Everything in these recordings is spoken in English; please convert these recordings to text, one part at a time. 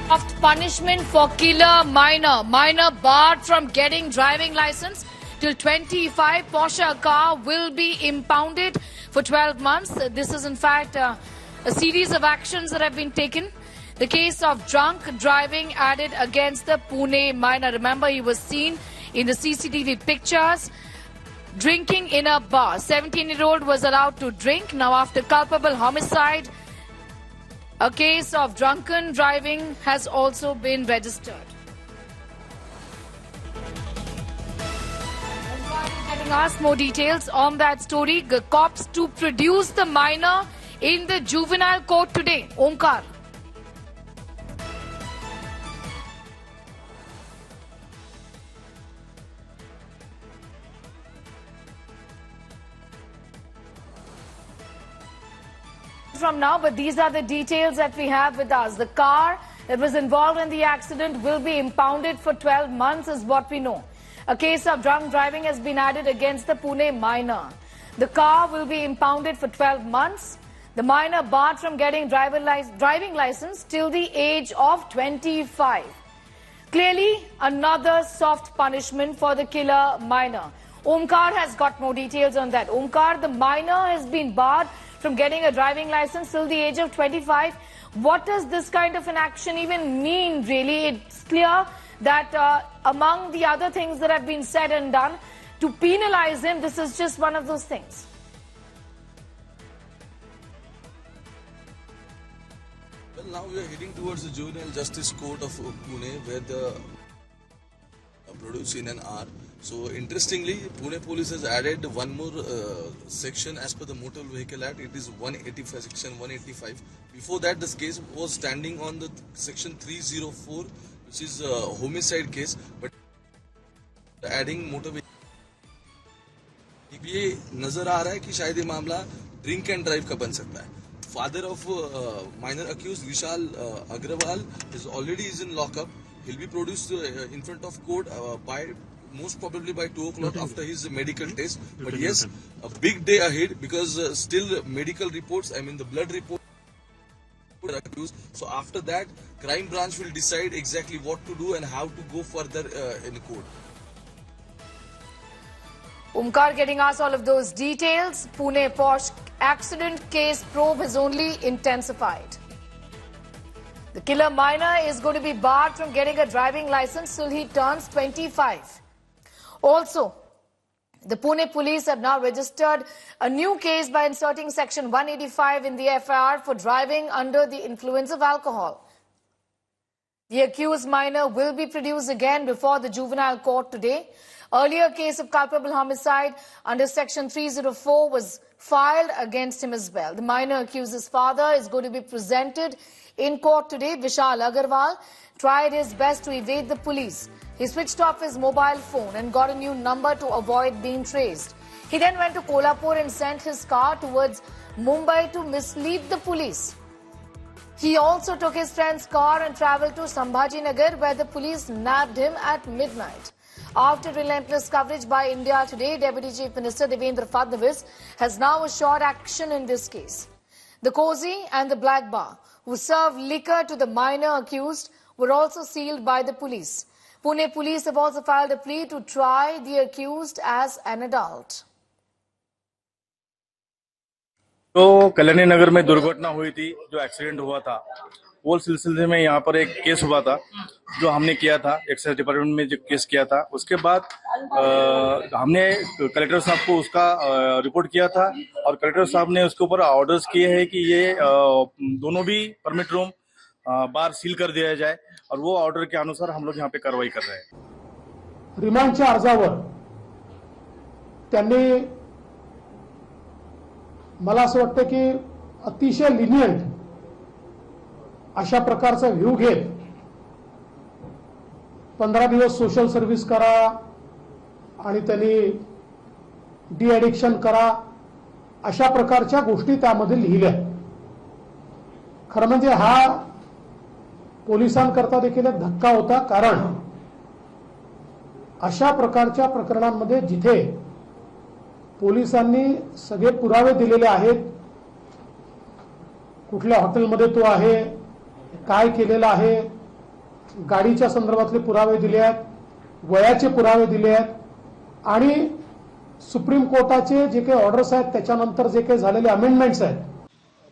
Soft punishment for killer minor. Minor barred from getting driving license till 25. Porsche car will be impounded for 12 months. This is in fact a series of actions that have been taken. The case of drunk driving added against the Pune minor. Remember, he was seen in the CCTV pictures drinking in a bar. 17-year-old was allowed to drink. Now, after culpable homicide, a case of drunken driving has also been registered. Getting us more details on that story. The cops to produce the minor in the juvenile court today. Omkar. From now, but these are the details that we have with us. The car that was involved in the accident will be impounded for 12 months is what we know. A case of drunk driving has been added against the Pune minor. The car will be impounded for 12 months. The minor barred from getting driving license till the age of 25. Clearly, another soft punishment for the killer minor. Omkar has got more details on that. Omkar, the minor has been barred from getting a driving license till the age of 25. What does this kind of an action even mean, really? It's clear that among the other things that have been said and done, to penalize him, this is just one of those things. Well, now we are heading towards the Juvenile Justice Court of Pune, where the produce in an hour. So interestingly, Pune police has added one more section as per the Motor Vehicle Act. It is 185, section 185. Before that, this case was standing on the section 304, which is a homicide case. But adding motor vehicle, ये नजर आ रहा है कि शायद ये मामला drink and drive का बन सकता है. Father of minor accused Vishal Agrawal is already in lockup. He'll be produced in front of court by most probably by 2 o'clock after his medical test. But yes, a big day ahead because still medical reports, I mean the blood report are accused. So after that, crime branch will decide exactly what to do and how to go further in court. Omkar getting us all of those details. Pune Porsche accident case probe has only intensified. The killer minor is going to be barred from getting a driving license till he turns 25. Also, the Pune police have now registered a new case by inserting section 185 in the FIR for driving under the influence of alcohol. The accused minor will be produced again before the juvenile court today. Earlier case of culpable homicide under section 304 was filed against him as well. The minor accused's father is going to be presented in court today. Vishal Agarwal tried his best to evade the police. He switched off his mobile phone and got a new number to avoid being traced. He then went to Kolhapur and sent his car towards Mumbai to mislead the police. He also took his friend's car and travelled to Sambhajinagar, where the police nabbed him at midnight. After relentless coverage by India Today, Deputy Chief Minister Devendra Fadnavis has now assured action in this case. The Cozy and the Black Bar, who served liquor to the minor accused, were also sealed by the police. Pune police have also filed a plea to try the accused as an adult. तो कल्याणी नगर में दुर्घटना हुई थी, जो accident हुआ था, वो सिलसिले में यहाँ पर एक केस हुआ था जो हमने किया था, एक्साइज डिपार्टमेंट में जो केस किया था. उसके बाद हमने कलेक्टर साहब को उसका रिपोर्ट किया था और कलेक्टर साहब ने उसके ऊपर ऑर्डर्स किए हैं कि ये दोनों भी परमिट रूम बार सील कर दिया जाए और वो ऑर्डर के अनुसार हम लोग यहाँ पे कार्रवाई कर रहे हैं. रिमांडच्या अर्जावर त्यांनी मला असं वाटतं की अतिशय लिनियंट अशा प्रकारचा व्ह्यू घेत 15 दिवस सोशल सर्व्हिस करा आणि त्यांनी डी ॲडिक्शन करा अशा प्रकारच्या गोष्टी त्यामध्ये लिहिल्या. खरं म्हणजे हा पोलिसांकरता देखील एक धक्का होता, कारण अशा प्रकारच्या प्रकरणांमध्ये जिथे पोलिसांनी सगळे पुरावे दिलेले आहेत, कुठल्या हॉटेलमध्ये तो आहे, काय केलेलं आहे, गाडीच्या संदर्भातले पुरावे दिले आहेत, वयाचे पुरावे दिले आहेत आणि सुप्रीम कोर्टाचे जे काही ऑर्डर्स आहेत त्याच्यानंतर जे काही झालेले अमेंडमेंट्स आहेत.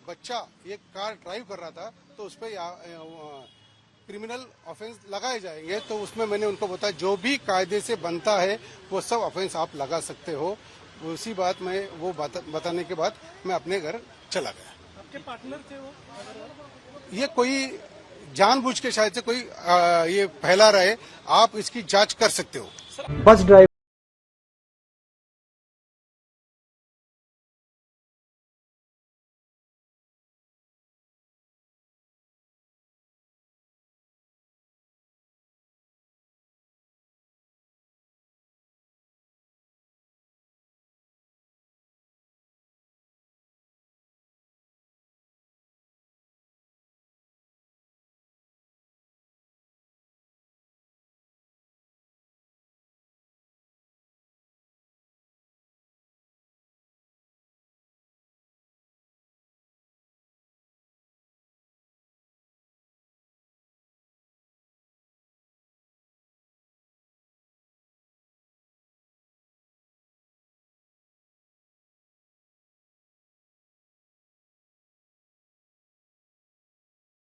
बच्चा एक कार ड्राइव कर रहा था तो उस पर क्रिमिनल ऑफेंस लगाए जाएंगे, तो उसमें मैंने उनको बताया जो भी कायदे से बनता है वो सब ऑफेंस आप लगा सकते हो. उसी बात में वो बताने के बाद मैं अपने घर चला गया. आपके पार्टनर थे वो? ये कोई जानबूझ के शायद से कोई ये फैला रहे, आप इसकी जांच कर सकते हो. Bus driver